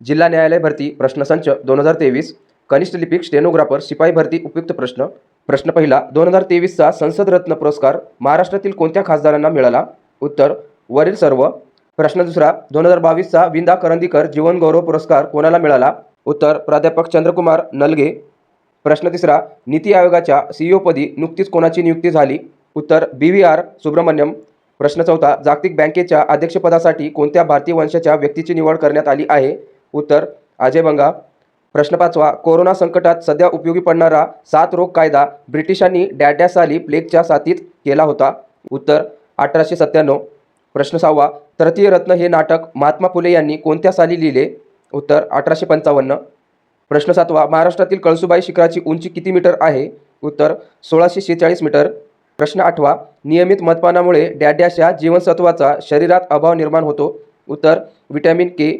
जिल्हा न्यायालय भरती प्रश्नसंच 2023 कनिष्ठ लिपिक स्टेनोग्राफर शिपाई भरती उपयुक्त प्रश्न. प्रश्न पहिला, 2023चा संसद रत्न पुरस्कार महाराष्ट्रातील कोणत्या खासदारांना मिळाला? उत्तर वरील सर्व. प्रश्न दुसरा, 2022चा विंदा करंदीकर जीवन गौरव पुरस्कार कोणाला मिळाला? उत्तर प्राध्यापक चंद्रकुमार नलगे. प्रश्न तिसरा, नीती आयोगाच्या CEO पदी नुकतीच कोणाची नियुक्ती झाली? उत्तर BVR सुब्रमण्यम. प्रश्न चौथा, जागतिक बँकेच्या अध्यक्षपदासाठी कोणत्या भारतीय वंशाच्या व्यक्तीची निवड करण्यात आली आहे? उत्तर अजय बंगा. प्रश्न पाचवा, कोरोना संकटात सध्या उपयोगी पडणारा 7 रोग कायदा ब्रिटिशांनी डॅश साली प्लेगच्या साथीत केला होता? उत्तर 1897. प्रश्न सहावा, तृतीय रत्न हे नाटक महात्मा फुले यांनी कोणत्या साली लिहिले? उत्तर 1855. प्रश्न सातवा, महाराष्ट्रातील कळसुबाई शिखराची उंची किती मीटर आहे? उत्तर 1646 मीटर. प्रश्न आठवा, नियमित मद्यपानामुळे डॅश या जीवनसत्वाचा शरीरात अभाव निर्माण होतो? उत्तर व्हिटॅमिन K.